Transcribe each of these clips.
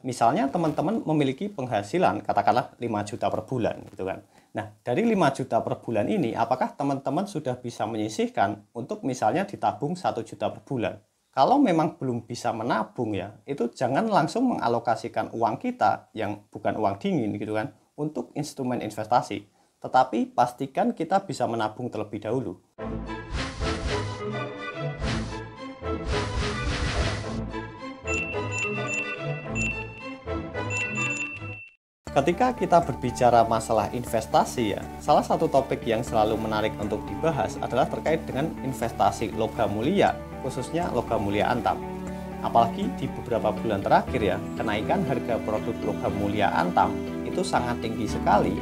Misalnya teman-teman memiliki penghasilan katakanlah 5 juta per bulan gitu kan. Nah, dari 5 juta per bulan ini apakah teman-teman sudah bisa menyisihkan untuk misalnya ditabung 1 juta per bulan? Kalau memang belum bisa menabung ya, itu jangan langsung mengalokasikan uang kita yang bukan uang dingin gitu kan untuk instrumen investasi. Tetapi pastikan kita bisa menabung terlebih dahulu. Ketika kita berbicara masalah investasi ya, salah satu topik yang selalu menarik untuk dibahas adalah terkait dengan investasi logam mulia, khususnya logam mulia Antam. Apalagi di beberapa bulan terakhir ya, kenaikan harga produk logam mulia Antam itu sangat tinggi sekali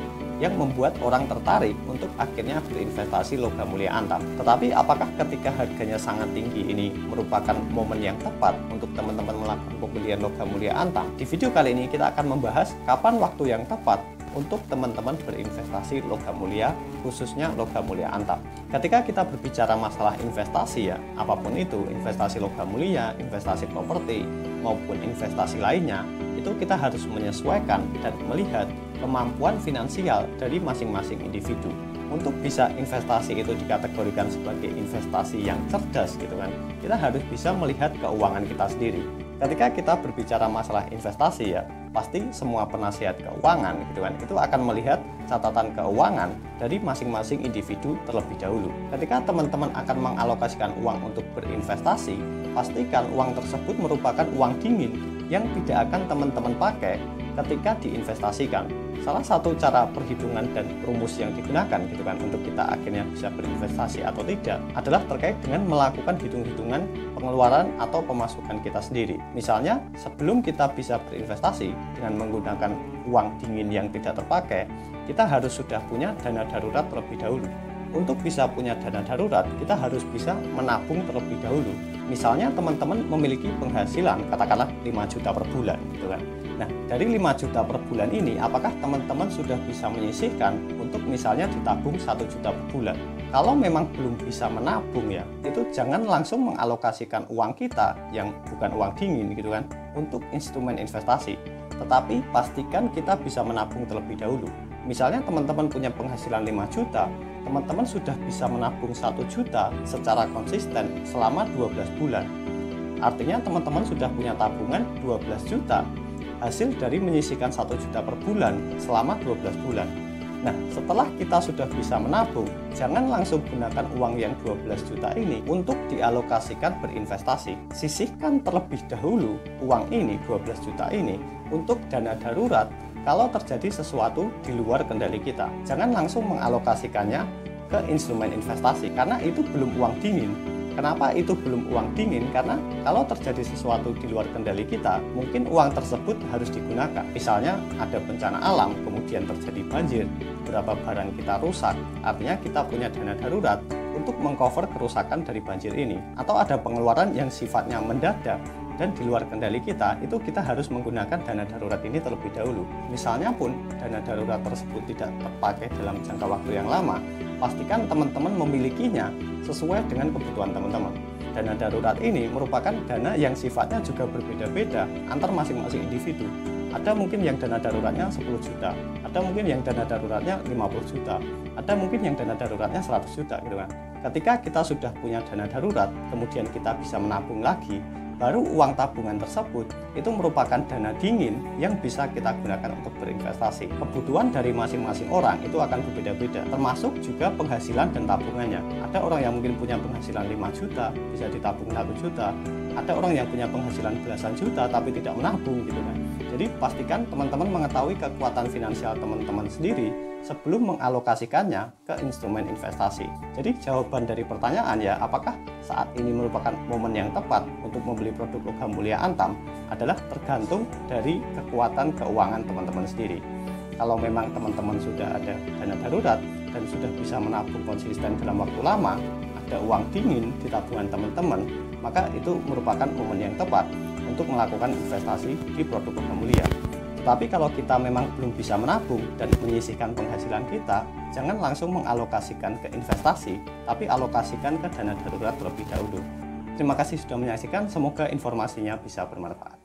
yang membuat orang tertarik untuk akhirnya berinvestasi logam mulia Antam. Tetapi apakah ketika harganya sangat tinggi ini merupakan momen yang tepat untuk teman-teman melakukan pembelian logam mulia Antam? Di video kali ini kita akan membahas kapan waktu yang tepat untuk teman-teman berinvestasi logam mulia, khususnya logam mulia Antam. Ketika kita berbicara masalah investasi ya, apapun itu, investasi logam mulia, investasi properti, maupun investasi lainnya, itu kita harus menyesuaikan dan melihat kemampuan finansial dari masing-masing individu. Untuk bisa investasi itu dikategorikan sebagai investasi yang cerdas gitu kan, kita harus bisa melihat keuangan kita sendiri. Ketika kita berbicara masalah investasi ya, pasti semua penasihat keuangan gitu kan, itu akan melihat catatan keuangan dari masing-masing individu terlebih dahulu. Ketika teman-teman akan mengalokasikan uang untuk berinvestasi, pastikan uang tersebut merupakan uang dingin yang tidak akan teman-teman pakai ketika diinvestasikan. Salah satu cara perhitungan dan rumus yang digunakan gitu kan untuk kita akhirnya bisa berinvestasi atau tidak adalah terkait dengan melakukan hitung-hitungan pengeluaran atau pemasukan kita sendiri. Misalnya, sebelum kita bisa berinvestasi dengan menggunakan uang dingin yang tidak terpakai, kita harus sudah punya dana darurat terlebih dahulu. Untuk bisa punya dana darurat, kita harus bisa menabung terlebih dahulu. Misalnya teman-teman memiliki penghasilan katakanlah 5 juta per bulan gitu kan. Nah, dari 5 juta per bulan ini apakah teman-teman sudah bisa menyisihkan untuk misalnya ditabung 1 juta per bulan? Kalau memang belum bisa menabung ya, itu jangan langsung mengalokasikan uang kita yang bukan uang dingin gitu kan untuk instrumen investasi. Tetapi pastikan kita bisa menabung terlebih dahulu. Misalnya teman-teman punya penghasilan 5 juta, teman-teman sudah bisa menabung 1 juta secara konsisten selama 12 bulan. Artinya teman-teman sudah punya tabungan 12 juta hasil dari menyisihkan 1 juta per bulan selama 12 bulan. Nah, setelah kita sudah bisa menabung, jangan langsung gunakan uang yang 12 juta ini untuk dialokasikan berinvestasi. Sisihkan terlebih dahulu uang ini, 12 juta ini, untuk dana darurat kalau terjadi sesuatu di luar kendali kita. Jangan langsung mengalokasikannya ke instrumen investasi, karena itu belum uang dingin. Kenapa itu belum uang dingin? Karena kalau terjadi sesuatu di luar kendali kita, mungkin uang tersebut harus digunakan. Misalnya ada bencana alam, kemudian terjadi banjir, beberapa barang kita rusak, artinya kita punya dana darurat untuk mengcover kerusakan dari banjir ini. Atau ada pengeluaran yang sifatnya mendadak dan di luar kendali kita, itu kita harus menggunakan dana darurat ini terlebih dahulu. Misalnya pun dana darurat tersebut tidak terpakai dalam jangka waktu yang lama, pastikan teman-teman memilikinya sesuai dengan kebutuhan teman-teman. Dana darurat ini merupakan dana yang sifatnya juga berbeda-beda antar masing-masing individu. Ada mungkin yang dana daruratnya 10 juta, ada mungkin yang dana daruratnya 50 juta, ada mungkin yang dana daruratnya 100 juta gitu kan. Ketika kita sudah punya dana darurat, kemudian kita bisa menabung lagi, baru uang tabungan tersebut itu merupakan dana dingin yang bisa kita gunakan untuk berinvestasi. Kebutuhan dari masing-masing orang itu akan berbeda-beda, termasuk juga penghasilan dan tabungannya. Ada orang yang mungkin punya penghasilan 5 juta, bisa ditabung 1 juta. Ada orang yang punya penghasilan belasan juta tapi tidak menabung gitu kan. Jadi pastikan teman-teman mengetahui kekuatan finansial teman-teman sendiri sebelum mengalokasikannya ke instrumen investasi. Jadi jawaban dari pertanyaan ya, apakah saat ini merupakan momen yang tepat untuk membeli produk logam mulia Antam adalah tergantung dari kekuatan keuangan teman-teman sendiri. Kalau memang teman-teman sudah ada dana darurat dan sudah bisa menabung konsisten dalam waktu lama, ada uang dingin di tabungan teman-teman, maka itu merupakan momen yang tepat untuk melakukan investasi di produk logam mulia. Tetapi kalau kita memang belum bisa menabung dan menyisihkan penghasilan kita, jangan langsung mengalokasikan ke investasi, tapi alokasikan ke dana darurat terlebih dahulu. Terima kasih sudah menyaksikan, semoga informasinya bisa bermanfaat.